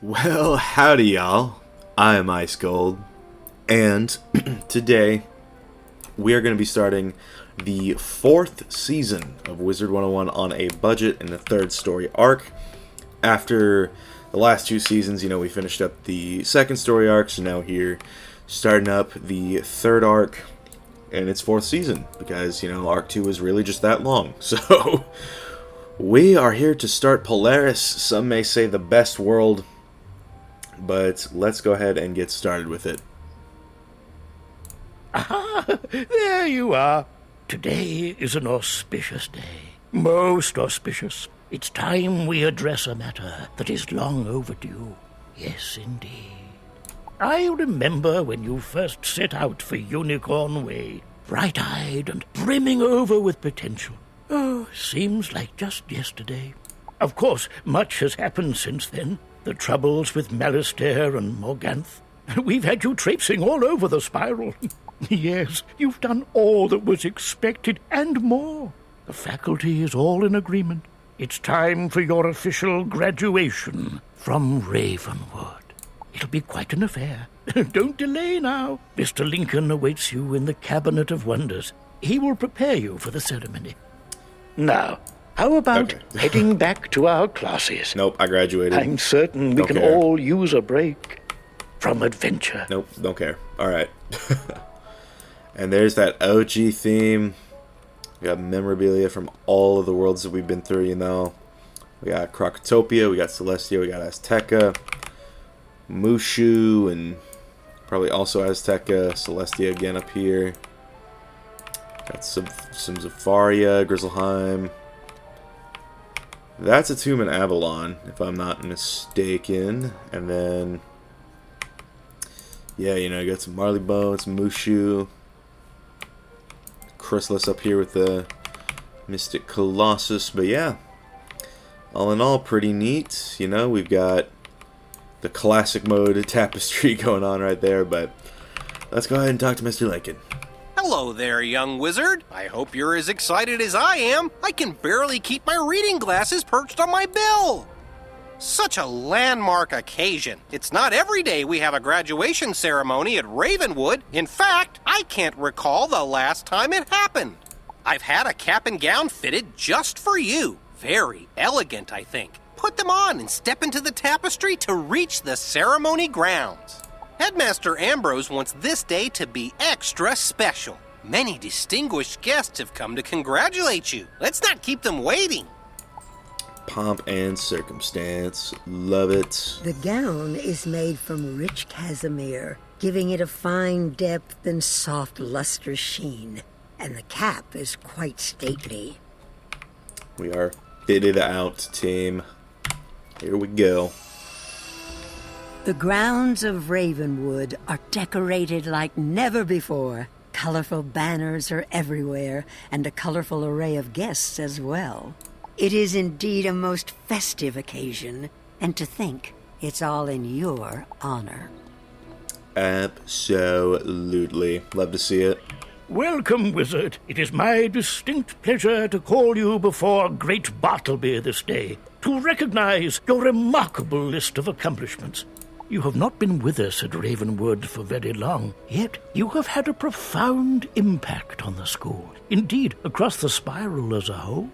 Well, howdy y'all. I am Ice Gold, and today we are going to be starting the 4th season of Wizard101 on a budget in the 3rd story arc. After the last 2 seasons, we finished up the 2nd story arc, so now here starting up the 3rd arc in its 4th season, because, arc 2 is really just that long. So, we are here to start Polaris, some may say the best world, but let's go ahead and get started with it. Ah, there you are. Today is an auspicious day. Most auspicious. It's time we address a matter that is long overdue. Yes, indeed. I remember when you first set out for Unicorn Way, bright-eyed and brimming over with potential. Oh, seems like just yesterday. Of course, much has happened since then. The troubles with Malistaire and Morganth. We've had you traipsing all over the spiral. Yes, you've done all that was expected and more. The faculty is all in agreement. It's time for your official graduation from Ravenwood. It'll be quite an affair. Don't delay now. Mr. Lincoln awaits you in the Cabinet of Wonders. He will prepare you for the ceremony. Now, how about heading back to our classes? Nope, I graduated. I'm certain we can all use a break from adventure. Nope, don't care. Alright. And there's that OG theme. We got memorabilia from all of the worlds that we've been through, We got Crocotopia, we got Celestia, we got Azteca, Mushu, and probably also Azteca, Celestia again up here. Got some Zafaria, Grizzleheim. That's a Tomb in Avalon, if I'm not mistaken. And then, yeah, you got some Marleybone, some Mushu. Chrysalis up here with the Mystic Colossus. But yeah, all in all, pretty neat. We've got the classic mode tapestry going on right there. But let's go ahead and talk to Mr. Lincoln. Hello there, young wizard. I hope you're as excited as I am. I can barely keep my reading glasses perched on my bill. Such a landmark occasion. It's not every day we have a graduation ceremony at Ravenwood. In fact, I can't recall the last time it happened. I've had a cap and gown fitted just for you. Very elegant, I think. Put them on and step into the tapestry to reach the ceremony grounds. Headmaster Ambrose wants this day to be extra special. Many distinguished guests have come to congratulate you. Let's not keep them waiting. Pomp and circumstance. Love it. The gown is made from rich cashmere, giving it a fine depth and soft luster sheen. And the cap is quite stately. We are fitted out, team. Here we go. The grounds of Ravenwood are decorated like never before. Colorful banners are everywhere, and a colorful array of guests as well. It is indeed a most festive occasion, and to think it's all in your honor. Absolutely. Love to see it. Welcome, Wizard. It is my distinct pleasure to call you before Great Bartleby this day, to recognize your remarkable list of accomplishments. You have not been with us at Ravenwood for very long, yet you have had a profound impact on the school, indeed across the spiral as a whole.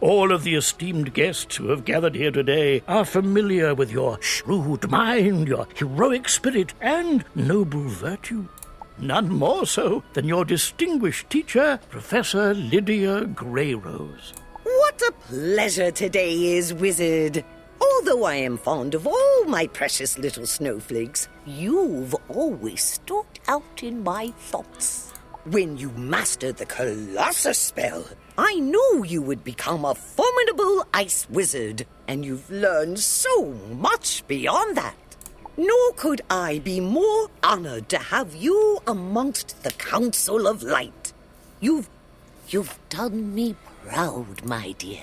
All of the esteemed guests who have gathered here today are familiar with your shrewd mind, your heroic spirit, and noble virtue. None more so than your distinguished teacher, Professor Lydia Greyrose. What a pleasure today is, Wizard. Although I am fond of all my precious little snowflakes, you've always stood out in my thoughts. When you mastered the Colossus spell, I knew you would become a formidable ice wizard, and you've learned so much beyond that. Nor could I be more honored to have you amongst the Council of Light. You've done me proud, my dear.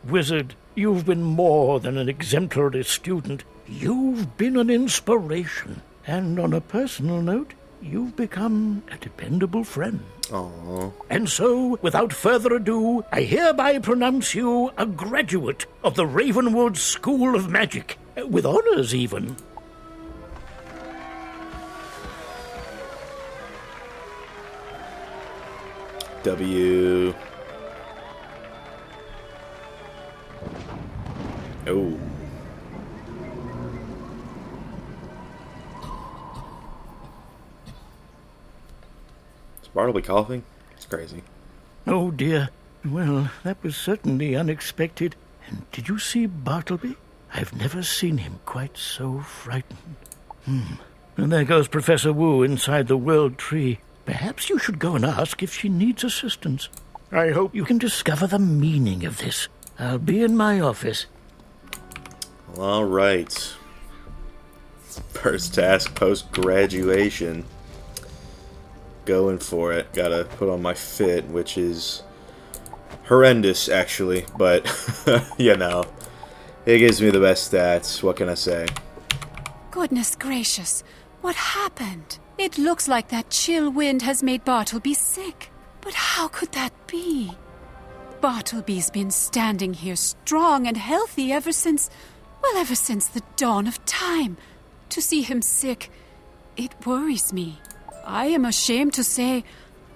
Wizard, you've been more than an exemplary student. You've been an inspiration. And on a personal note, you've become a dependable friend. Aww. And so, without further ado, I hereby pronounce you a graduate of the Ravenwood School of Magic. with honors even. W. Oh. Is Bartleby coughing? It's crazy. Oh dear. Well, that was certainly unexpected. And did you see Bartleby? I've never seen him quite so frightened. And there goes Professor Wu inside the World Tree. Perhaps you should go and ask if she needs assistance. I hope you can discover the meaning of this. I'll be in my office. All right. First task post-graduation. Going for it. Gotta put on my fit, which is horrendous, actually. But, you know, it gives me the best stats. What can I say? Goodness gracious, what happened? It looks like that chill wind has made Bartleby sick. But how could that be? Bartleby's been standing here strong and healthy ever since the dawn of time. To see him sick, it worries me. I am ashamed to say,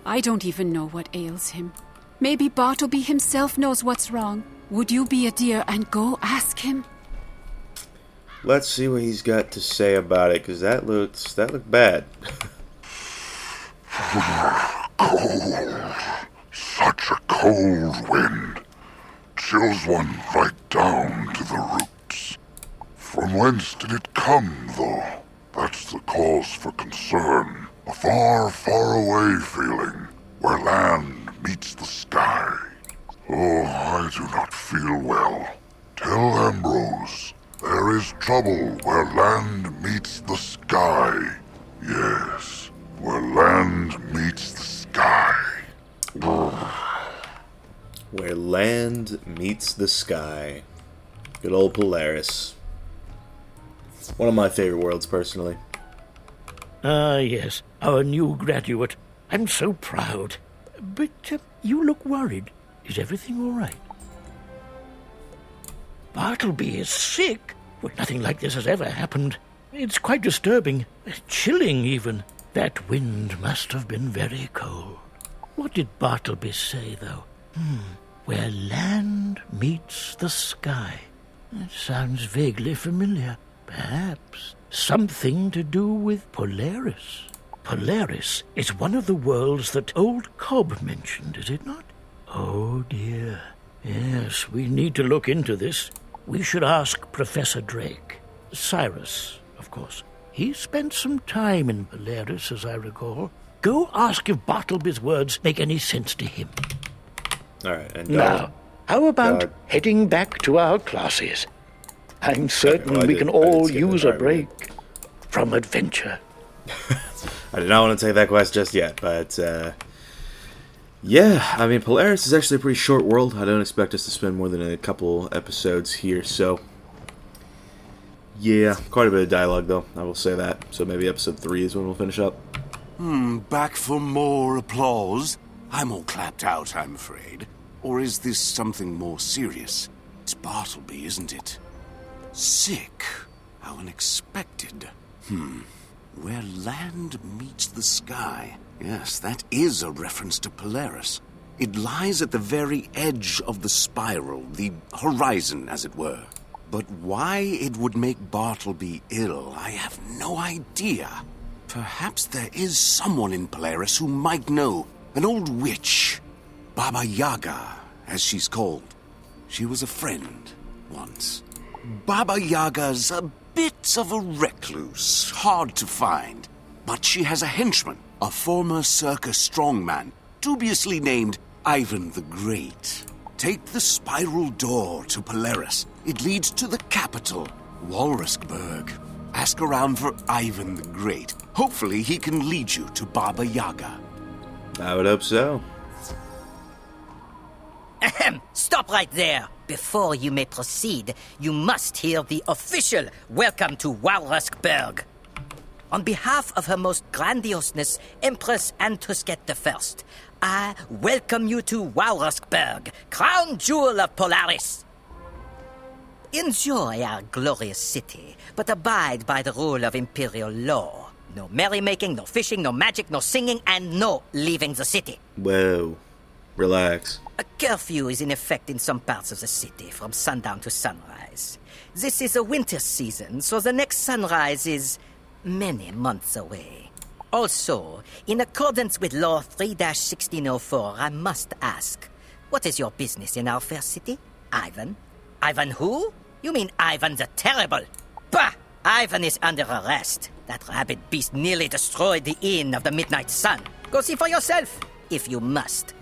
I don't even know what ails him. Maybe Bartleby himself knows what's wrong. Would you be a dear and go ask him? Let's see what he's got to say about it, because that looked bad. Cold. Such a cold wind. Chills one right down to the roots. From whence did it come, though? That's the cause for concern. A far, far away feeling, where land meets the sky. Oh, I do not feel well. Tell Ambrose, there is trouble where land meets the sky. Yes, where land meets the sky. Where land meets the sky. Good old Polaris. One of my favorite worlds, personally. Ah, yes, our new graduate. I'm so proud. But you look worried. Is everything all right? Bartleby is sick? Well, nothing like this has ever happened. It's quite disturbing. Chilling, even. That wind must have been very cold. What did Bartleby say, though? Where land meets the sky. That sounds vaguely familiar. Perhaps something to do with Polaris. Polaris is one of the worlds that old Cobb mentioned, is it not? Oh, dear. Yes, we need to look into this. We should ask Professor Drake. Cyrus, of course. He spent some time in Polaris, as I recall. Go ask if Bartleby's words make any sense to him. All right, and Now, how about heading back to our classes? I'm certain we can all use a break from adventure. I did not want to take that quest just yet, but yeah, I mean, Polaris is actually a pretty short world. I don't expect us to spend more than a couple episodes here, so yeah, quite a bit of dialogue though, I will say that. So maybe episode 3 is when we'll finish up. Back for more applause? I'm all clapped out, I'm afraid. Or is this something more serious? It's Bartleby, isn't it? Sick. How unexpected. Where land meets the sky. Yes, that is a reference to Polaris. It lies at the very edge of the spiral, the horizon, as it were. But why it would make Bartleby ill, I have no idea. Perhaps there is someone in Polaris who might know. An old witch. Baba Yaga, as she's called. She was a friend once. Baba Yaga's a bit of a recluse, hard to find. But she has a henchman, a former circus strongman, dubiously named Ivan the Great. Take the spiral door to Polaris. It leads to the capital, Walrusburg. Ask around for Ivan the Great. Hopefully he can lead you to Baba Yaga. I would hope so. Ahem! Stop right there! Before you may proceed, you must hear the official welcome to Walrusburg. On behalf of Her Most Grandioseness, Empress Antusket I, I welcome you to Walrusburg, crown jewel of Polaris. Enjoy our glorious city, but abide by the rule of Imperial law. No merrymaking, no fishing, no magic, no singing, and no leaving the city. Whoa. Relax. A curfew is in effect in some parts of the city from sundown to sunrise. This is a winter season, so the next sunrise is many months away. Also, in accordance with Law 3-1604, I must ask, what is your business in our fair city? Ivan? Ivan who? You mean Ivan the Terrible? Bah! Ivan is under arrest. That rabid beast nearly destroyed the Inn of the Midnight Sun. Go see for yourself, if you must.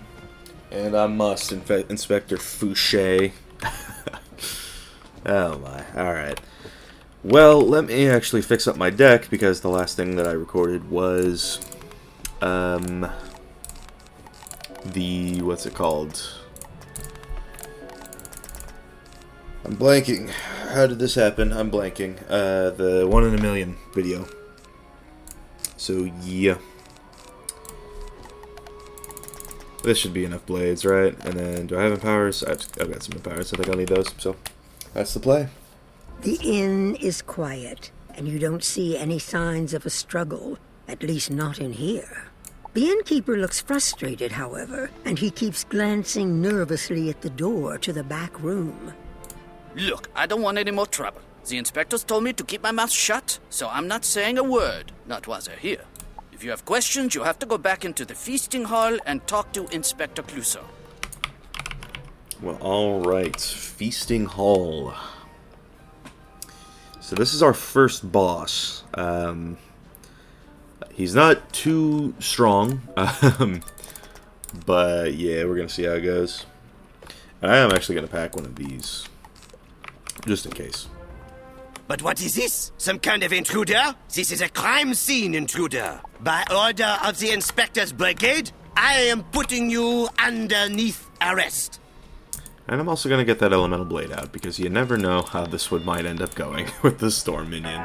And I must, Inspector Fouché. Oh my, alright. Well, let me actually fix up my deck, because the last thing that I recorded was, what's it called? I'm blanking. How did this happen? I'm blanking. The 1 in a million video. So, yeah. This should be enough blades, right? And then, do I have empowers? I've got some empowers. I think I'll need those. So, that's the play. The inn is quiet, and you don't see any signs of a struggle, at least not in here. The innkeeper looks frustrated, however, and he keeps glancing nervously at the door to the back room. Look, I don't want any more trouble. The inspectors told me to keep my mouth shut, so I'm not saying a word, not while they're here. If you have questions, you have to go back into the feasting hall and talk to Inspector Clouseau. Well, alright. Feasting hall. So this is our first boss. He's not too strong, but yeah, we're going to see how it goes. And I am actually going to pack one of these, just in case. But what is this? Some kind of intruder? This is a crime scene intruder. By order of the Inspector's Brigade, I am putting you underneath arrest. And I'm also going to get that elemental blade out, because you never know how this one might end up going with the storm minion.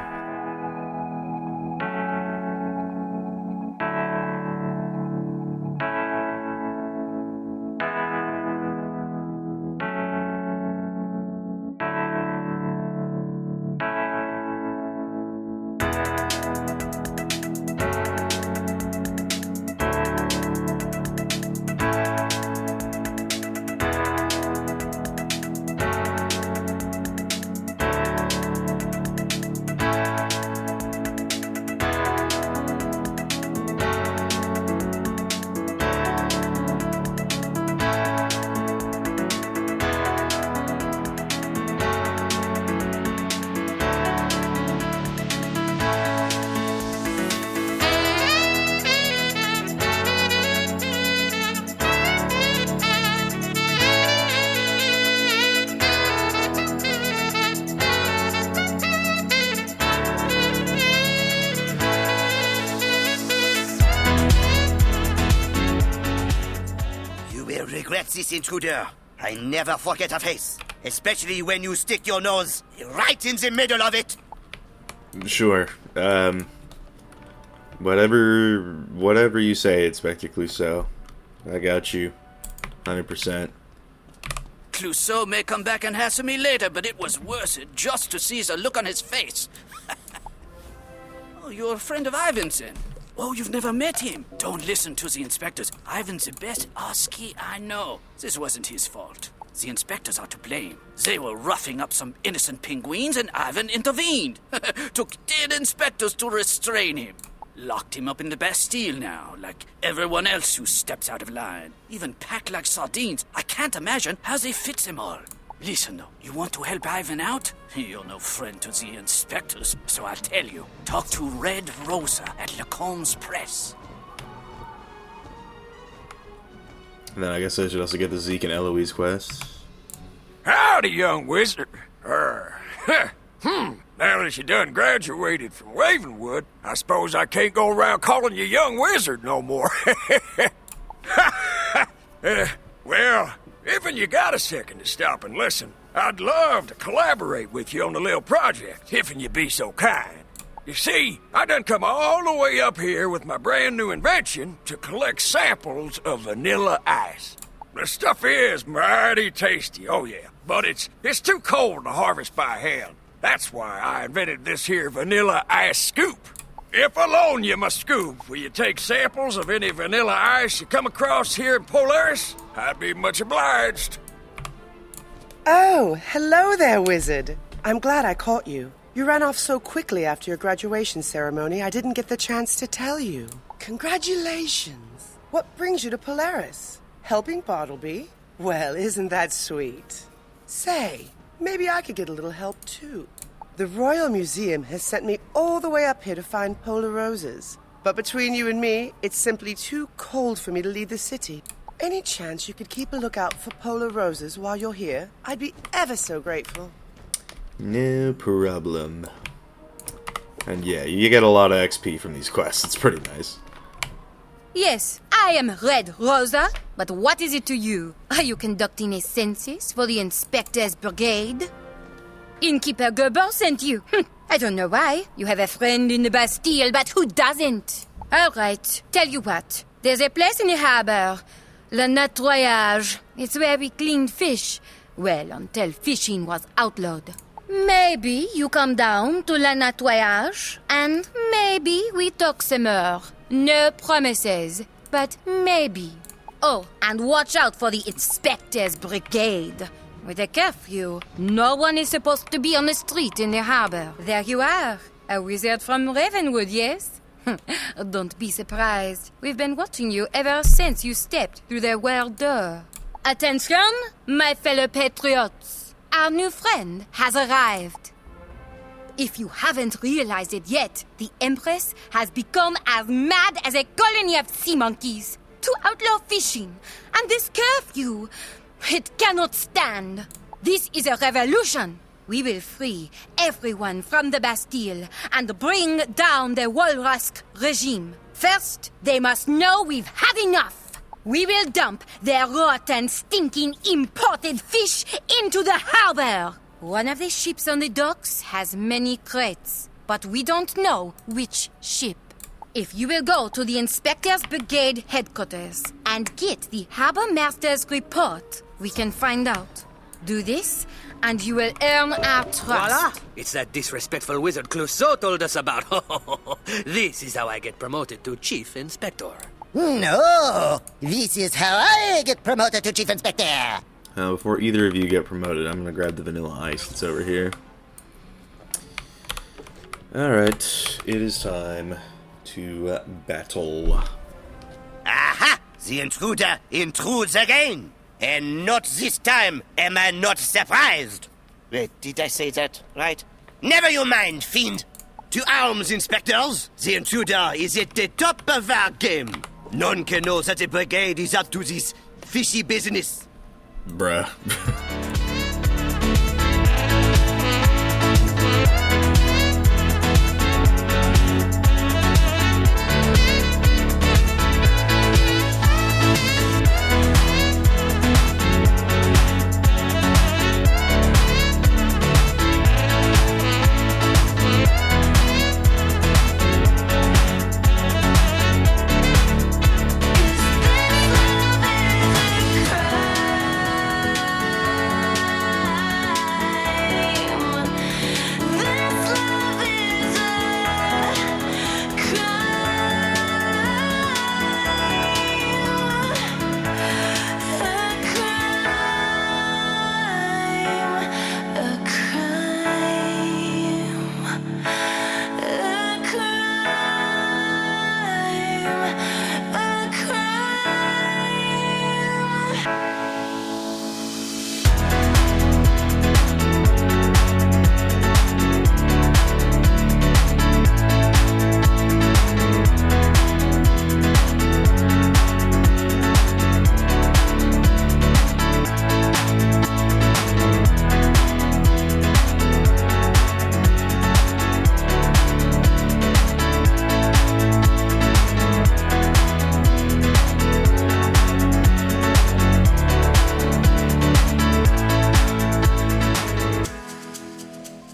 Regret this intruder. I never forget a face, especially when you stick your nose right in the middle of it. Sure. Whatever you say, Inspector Clouseau. I got you. 100%. Clouseau may come back and hassle me later, but it was worth it just to see the look on his face. Oh, you're a friend of Ivan's then? Oh, you've never met him. Don't listen to the inspectors. Ivan's the best husky I know. This wasn't his fault. The inspectors are to blame. They were roughing up some innocent penguins and Ivan intervened. Took 10 inspectors to restrain him. Locked him up in the Bastille now, like everyone else who steps out of line. Even packed like sardines. I can't imagine how they fit them all. Listen, though, you want to help Ivan out? You're no friend to the inspectors, so I'll tell you. Talk to Red Rosa at Lacombe's Press. And then I guess I should also get the Zeke and Eloise quest. Howdy, young wizard. Now that you done graduated from Ravenwood, I suppose I can't go around calling you young wizard no more. Well, if you got a second to stop and listen, I'd love to collaborate with you on a little project, if you be so kind. You see, I done come all the way up here with my brand new invention to collect samples of vanilla ice. The stuff is mighty tasty, oh yeah. but it's too cold to harvest by hand. That's why I invented this here vanilla ice scoop. If alone you must scoop, will you take samples of any vanilla ice you come across here in Polaris? I'd be much obliged. Oh, hello there, Wizard. I'm glad I caught you. You ran off so quickly after your graduation ceremony, I didn't get the chance to tell you. Congratulations. What brings you to Polaris? Helping Bartleby? Well, isn't that sweet? Say, maybe I could get a little help, too. The Royal Museum has sent me all the way up here to find polar roses. But between you and me, it's simply too cold for me to leave the city. Any chance you could keep a lookout for polar roses while you're here? I'd be ever so grateful. No problem. And yeah, you get a lot of XP from these quests. It's pretty nice. Yes, I am Red Rosa, but what is it to you? Are you conducting a census for the Inspector's Brigade? Innkeeper Gerber sent you. I don't know why. You have a friend in the Bastille, but who doesn't? All right, tell you what. There's a place in the harbor, Le Nettoyage. It's where we cleaned fish. Well, until fishing was outlawed. Maybe you come down to Le Nettoyage, and maybe we talk some more. No promises, but maybe. Oh, and watch out for the Inspector's Brigade. With a curfew, no one is supposed to be on the street in the harbor. There you are, a wizard from Ravenwood, yes? Don't be surprised. We've been watching you ever since you stepped through the world door. Attention, my fellow patriots. Our new friend has arrived. If you haven't realized it yet, the Empress has become as mad as a colony of sea monkeys to outlaw fishing. And this curfew, it cannot stand. This is a revolution. We will free everyone from the Bastille and bring down the Walrusk regime. First, they must know we've had enough. We will dump their rotten, stinking, imported fish into the harbor. One of the ships on the docks has many crates, but we don't know which ship. If you will go to the Inspector's Brigade headquarters and get the Harbor Master's report, we can find out. Do this, and you will earn our trust. Voila! It's that disrespectful wizard Clouseau told us about. This is how I get promoted to Chief Inspector. No! This is how I get promoted to Chief Inspector! Before either of you get promoted, I'm going to grab the vanilla ice that's over here. Alright, it is time to battle. Aha! The intruder intrudes again! And not this time am I not surprised! Wait, did I say that right? Never you mind, fiend! To arms, inspectors! The intruder is at the top of our game! None can know that the brigade is up to this fishy business. Bruh.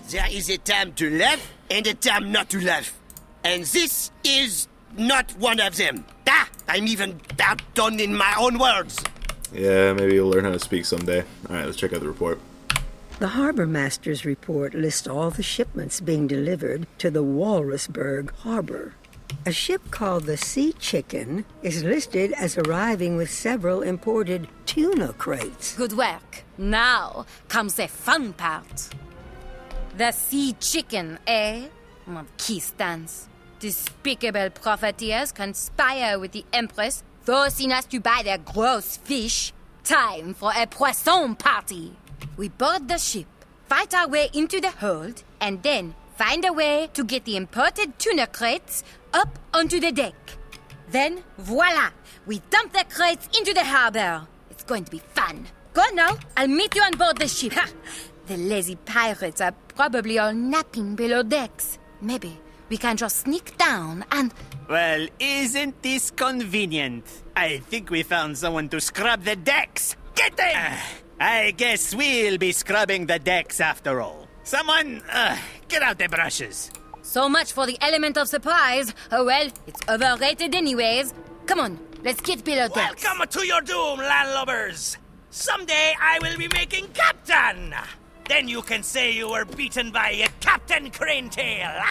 There is a time to laugh and a time not to laugh. And this is not one of them. Ah, I'm even outdone in my own words. Yeah, maybe you'll learn how to speak someday. Alright, let's check out the report. The Harbor Master's report lists all the shipments being delivered to the Walrusburg Harbor. A ship called the Sea Chicken is listed as arriving with several imported tuna crates. Good work. Now comes the fun part. The Sea Chicken, eh? Key stands. Despicable profiteers conspire with the Empress, forcing us to buy their gross fish. Time for a poisson party. We board the ship, fight our way into the hold, and then find a way to get the imported tuna crates up onto the deck. Then, voila! We dump the crates into the harbor. It's going to be fun. Go now. I'll meet you on board the ship. The lazy pirates are probably all napping below decks. Maybe we can just sneak down and... Well, isn't this convenient? I think we found someone to scrub the decks. Get them! I guess we'll be scrubbing the decks after all. Someone, get out the brushes. So much for the element of surprise. Oh well, it's overrated anyways. Come on, let's get below decks. Welcome to your doom, landlubbers. Someday I will be making captain. Then you can say you were beaten by Captain Cranetail.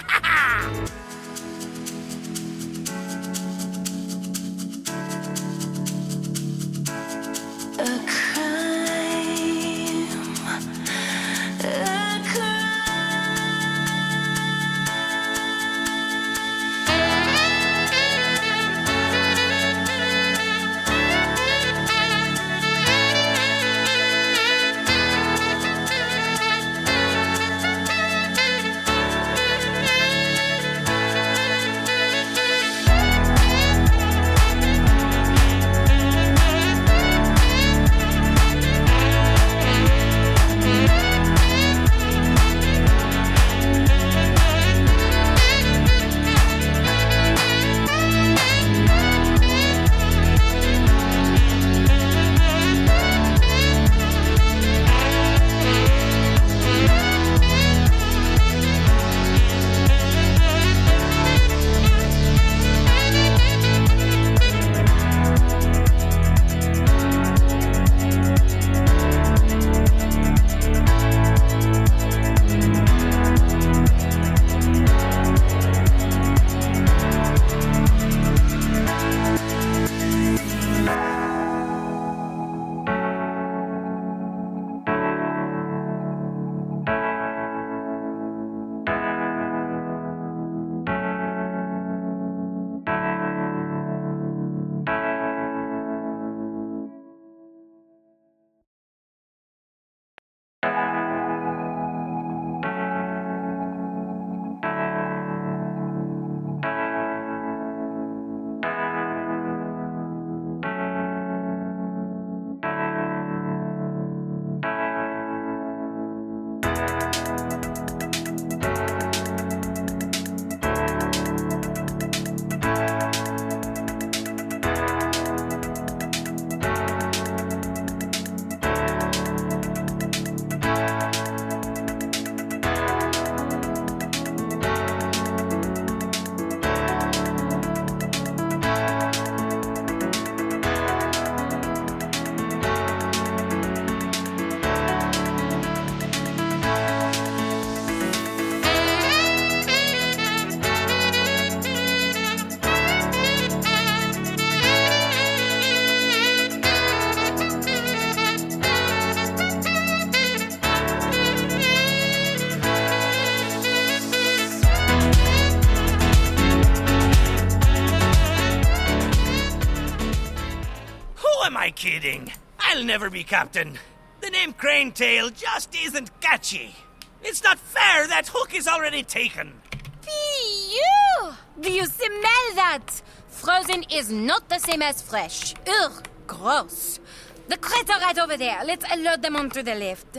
Kidding. I'll never be captain. The name Cranetail just isn't catchy. It's not fair. That hook is already taken. Phew! Do you smell that? Frozen is not the same as fresh. Ugh, gross. The crates are right over there. Let's load them onto the lift.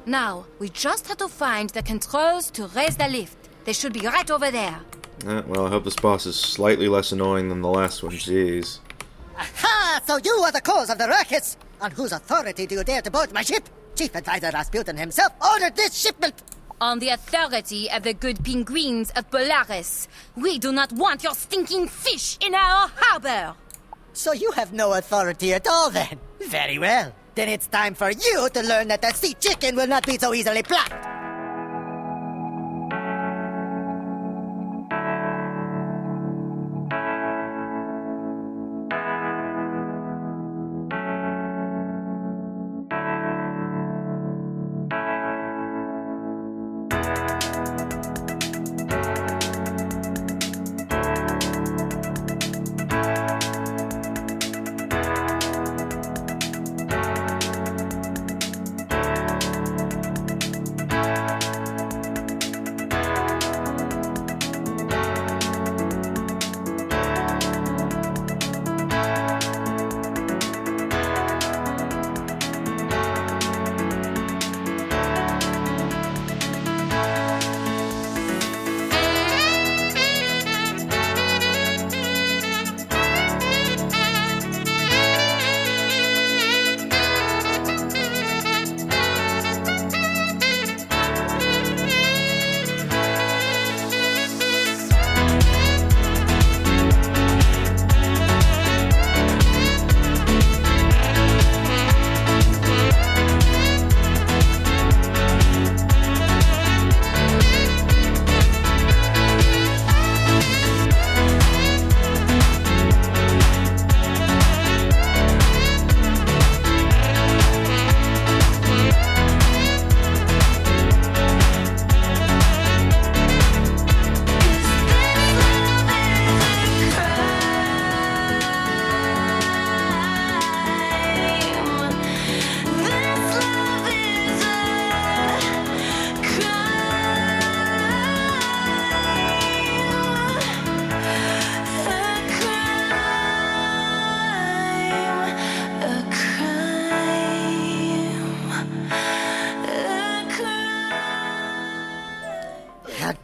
Now, we just have to find the controls to raise the lift. They should be right over there. Well, I hope this boss is slightly less annoying than the last one. Jeez. Aha! So you are the cause of the ruckus! On whose authority do you dare to board my ship? Chief Advisor Rasputin himself ordered this shipment! On the authority of the good penguins of Polaris. We do not want your stinking fish in our harbor! So you have no authority at all, then? Very well. Then it's time for you to learn that the sea chicken will not be so easily plucked.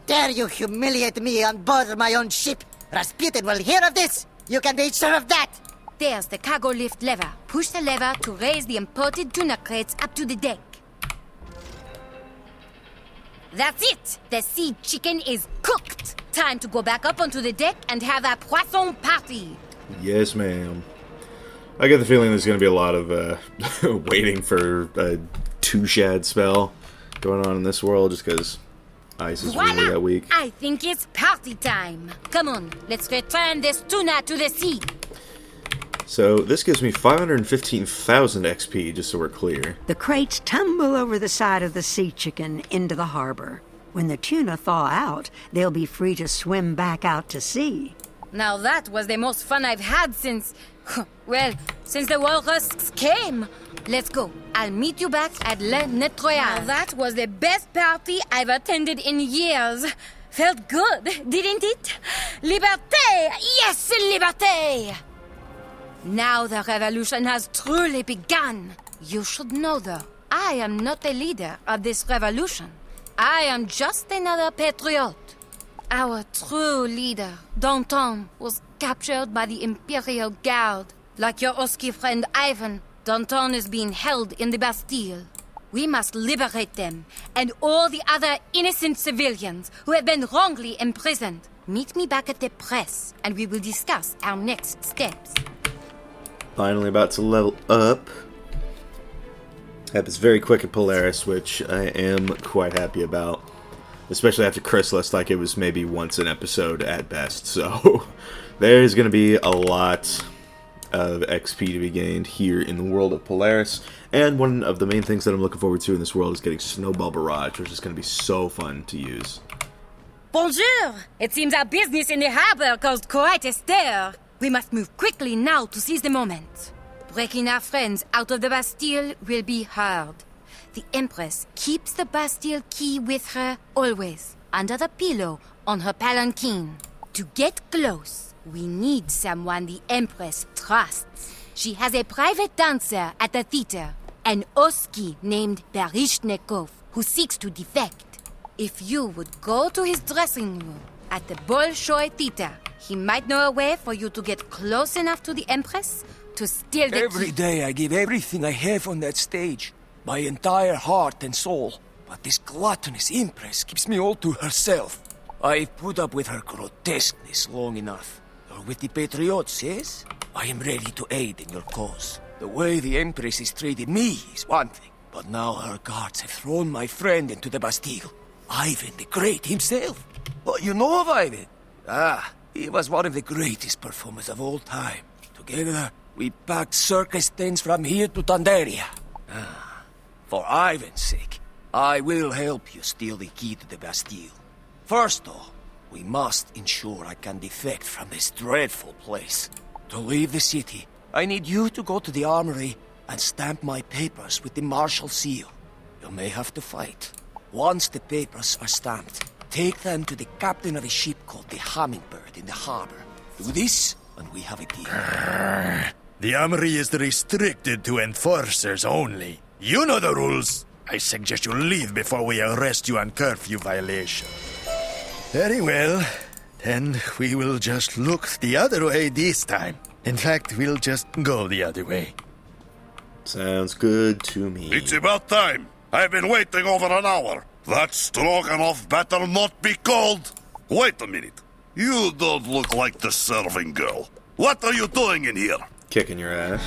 Dare you humiliate me on board my own ship? Rasputin will hear of this. You can be sure of that. There's the cargo lift lever. Push the lever to raise the imported tuna crates up to the deck. That's it! The sea chicken is cooked! Time to go back up onto the deck and have a poisson party! Yes, ma'am. I get the feeling there's going to be a lot of waiting for a two-shad spell going on in this world, just because ice is really that weak. I think it's party time! Come on, let's return this tuna to the sea! So, this gives me 515,000 XP, just so we're clear. The crates tumble over the side of the sea chicken into the harbor. When the tuna thaw out, they'll be free to swim back out to sea. Now that was the most fun I've had since... well, since the walrusks came. Let's go. I'll meet you back at Le Nettoyage. Now that was the best party I've attended in years. Felt good, didn't it? Liberté! Yes, liberté! Now the revolution has truly begun. You should know, though, I am not the leader of this revolution. I am just another patriot. Our true leader, Danton, was captured by the Imperial Guard. Like your Oski friend Ivan, Danton is being held in the Bastille. We must liberate them, and all the other innocent civilians who have been wrongly imprisoned. Meet me back at the press, and we will discuss our next steps. Finally about to level up. Happens very quick at Polaris, which I am quite happy about. Especially after Chrysalis, like it was maybe once an episode at best. So there's going to be a lot of XP to be gained here in the world of Polaris. And one of the main things that I'm looking forward to in this world is getting Snowball Barrage, which is going to be so fun to use. Bonjour! It seems our business in the harbor caused quite a stir. We must move quickly now to seize the moment. Breaking our friends out of the Bastille will be hard. The Empress keeps the Bastille key with her always, under the pillow on her palanquin. To get close, we need someone the Empress trusts. She has a private dancer at the theater, an Oski named Baryshnikov, who seeks to defect. If you would go to his dressing room at the Bolshoi Theater, he might know a way for you to get close enough to the Empress to steal the key. Every day I give everything I have on that stage. My entire heart and soul. But this gluttonous Empress keeps me all to herself. I've put up with her grotesqueness long enough. You're with the Patriots, yes? I am ready to aid in your cause. The way the Empress has treated me is one thing, but now her guards have thrown my friend into the Bastille. Ivan the Great himself. What you know of Ivan? Ah, he was one of the greatest performers of all time. Together, we packed circus tents from here to Tandaria. Ah, for Ivan's sake, I will help you steal the key to the Bastille. First, though, we must ensure I can defect from this dreadful place. To leave the city, I need you to go to the armory and stamp my papers with the martial seal. You may have to fight. Once the papers are stamped, take them to the captain of a ship called the Hummingbird in the harbor. Do this, and we have a deal. The armory is restricted to enforcers only. You know the rules. I suggest you leave before we arrest you on curfew violation. Very well. Then we will just look the other way this time. In fact, we'll just go the other way. Sounds good to me. It's about time. I've been waiting over an hour. That Stroganoff better not be cold. Wait a minute. You don't look like the serving girl. What are you doing in here? Kicking your ass.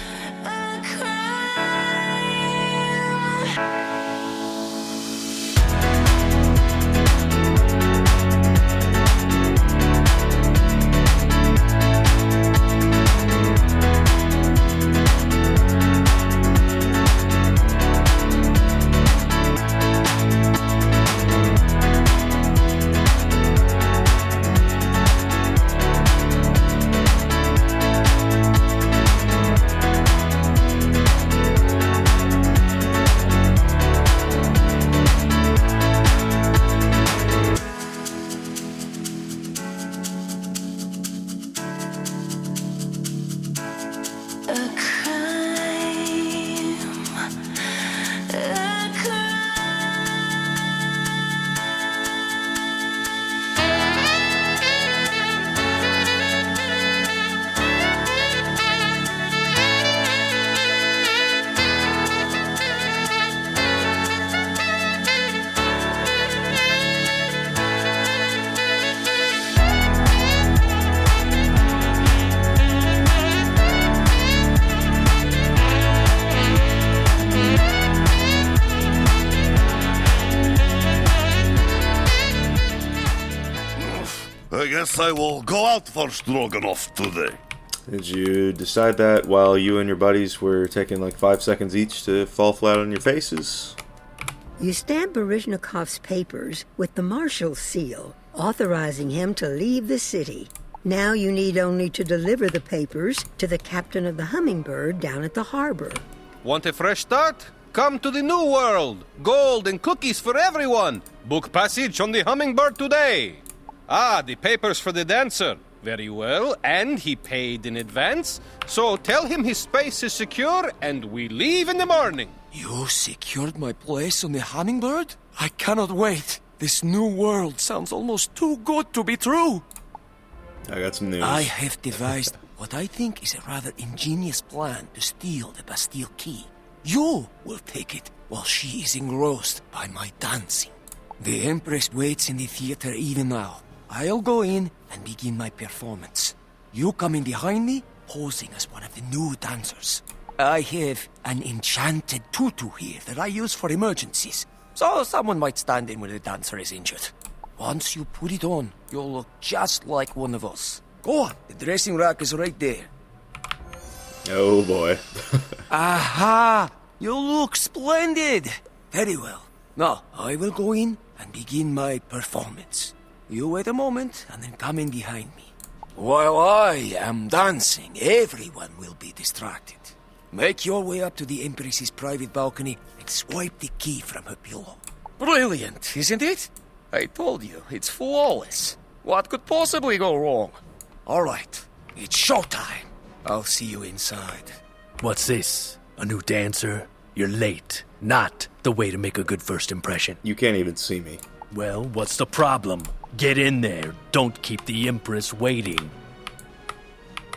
I guess I will go out for Stroganoff today. Did you decide that while you and your buddies were taking like 5 seconds each to fall flat on your faces? You stamp Baryshnikov's papers with the Marshal seal, authorizing him to leave the city. Now you need only to deliver the papers to the captain of the Hummingbird down at the harbor. Want a fresh start? Come to the New World. Gold and cookies for everyone. Book passage on the Hummingbird today. Ah, the papers for the dancer. Very well, and he paid in advance. So tell him his space is secure and we leave in the morning. You secured my place on the Hummingbird? I cannot wait. This new world sounds almost too good to be true. I got some news. I have devised what I think is a rather ingenious plan to steal the Bastille key. You will take it while she is engrossed by my dancing. The Empress waits in the theater even now. I'll go in and begin my performance. You come in behind me, posing as one of the new dancers. I have an enchanted tutu here that I use for emergencies, so someone might stand in when the dancer is injured. Once you put it on, you'll look just like one of us. Go on, the dressing rack is right there. Oh boy. Aha! You look splendid! Very well. Now, I will go in and begin my performance. You wait a moment and then come in behind me. While I am dancing, everyone will be distracted. Make your way up to the Empress's private balcony and swipe the key from her pillow. Brilliant, isn't it? I told you, it's flawless. What could possibly go wrong? All right, it's showtime. I'll see you inside. What's this? A new dancer? You're late. Not the way to make a good first impression. You can't even see me. Well, what's the problem? Get in there. Don't keep the Empress waiting.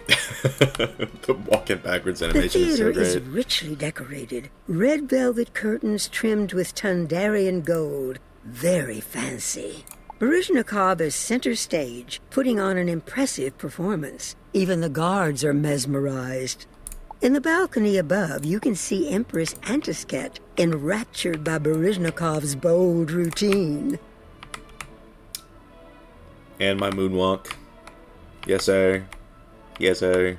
The walking backwards animation The is so theater great. is richly decorated. Red velvet curtains trimmed with Tundarian gold. Very fancy. Baryshnikov is center stage, putting on an impressive performance. Even the guards are mesmerized. In the balcony above, you can see Empress Antisket, enraptured by Baryshnikov's bold routine. And my moonwalk. Yes, sir. Yes, sir.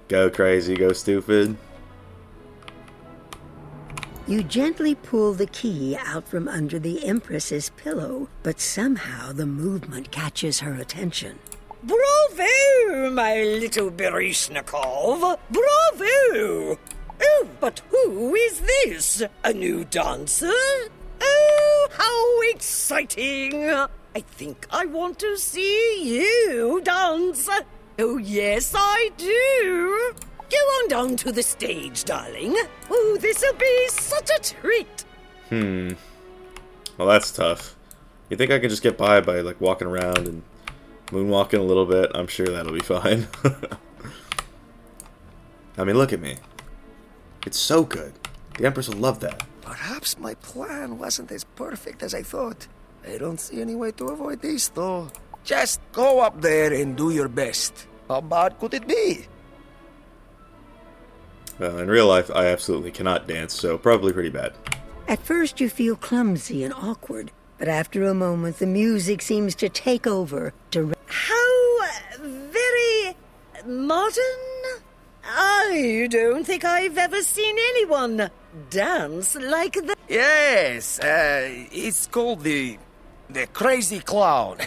Go crazy, go stupid. You gently pull the key out from under the Empress's pillow, but somehow the movement catches her attention. Bravo, my little Baryshnikov! Bravo! Oh, but who is this? A new dancer? Oh, how exciting! I think I want to see you dance. Oh, yes, I do. Go on down to the stage, darling. Oh, this'll be such a treat. Well, that's tough. You think I can just get by like walking around and moonwalking a little bit? I'm sure that'll be fine. I mean, look at me. It's so good. The Empress will love that. Perhaps my plan wasn't as perfect as I thought. I don't see any way to avoid this, though. Just go up there and do your best. How bad could it be? Well, in real life, I absolutely cannot dance, so probably pretty bad. At first you feel clumsy and awkward, but after a moment the music seems to take over. How very modern? I don't think I've ever seen anyone dance like that. Yes, it's called the Crazy Clown.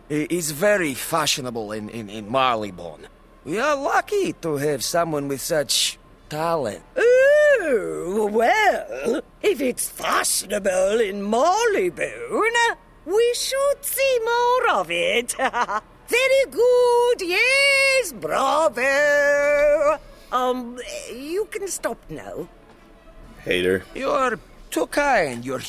It's very fashionable in Marleybone. We are lucky to have someone with such talent. Oh, well, if it's fashionable in Marleybone, we should see more of it. Very good, yes, bravo. You can stop now. Hater. You're too kind, your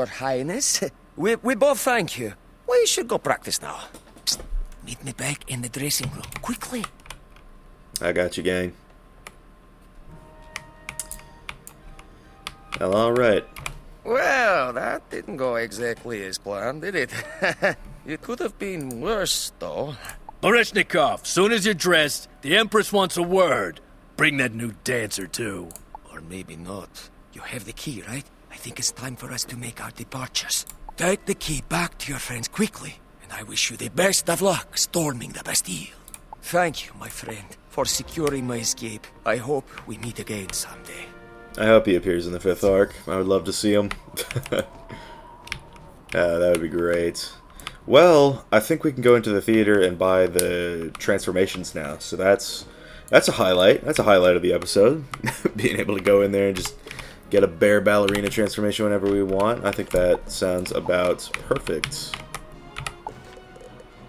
highness. We both thank you. We should go practice now. Psst. Meet me back in the dressing room, quickly. I got you, gang. Well, alright. Well, that didn't go exactly as planned, did it? It could have been worse, though. Baryshnikov, soon as you're dressed, the Empress wants a word. Bring that new dancer, too. Or maybe not. You have the key, right? I think it's time for us to make our departures. Take the key back to your friends quickly, and I wish you the best of luck storming the Bastille. Thank you, my friend, for securing my escape. I hope we meet again someday. I hope he appears in the 5th arc. I would love to see him. That would be great. Well, I think we can go into the theater and buy the transformations now. So that's a highlight. That's a highlight of the episode. Being able to go in there and just get a bear ballerina transformation whenever we want. I think that sounds about perfect.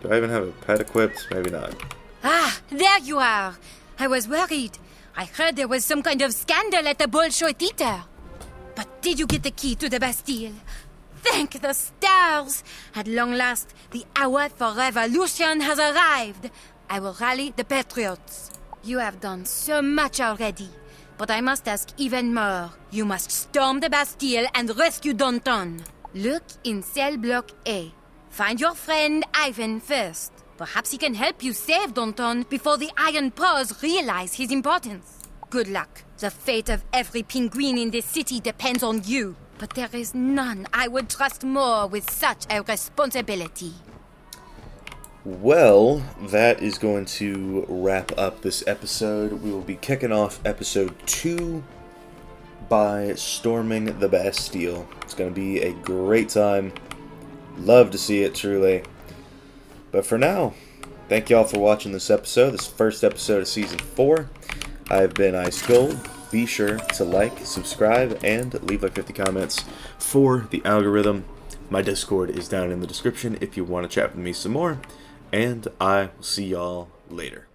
Do I even have a pet equipped? Maybe not. Ah, there you are. I was worried. I heard there was some kind of scandal at the Bolshoi Theater. But did you get the key to the Bastille? Thank the stars! At long last, the hour for revolution has arrived. I will rally the patriots. You have done so much already, but I must ask even more. You must storm the Bastille and rescue Danton. Look in cell block A. Find your friend Ivan first. Perhaps he can help you save Danton before the Iron Paws realize his importance. Good luck. The fate of every penguin in this city depends on you. But there is none I would trust more with such a responsibility. Well, that is going to wrap up this episode. We will be kicking off episode 2 by storming the Bastille. It's going to be a great time. Love to see it, truly. But for now, thank you all for watching this episode, this first episode of Season 4. I've been Ice Gold. Be sure to like, subscribe, and leave like 50 comments for the algorithm. My Discord is down in the description if you want to chat with me some more. And I will see y'all later.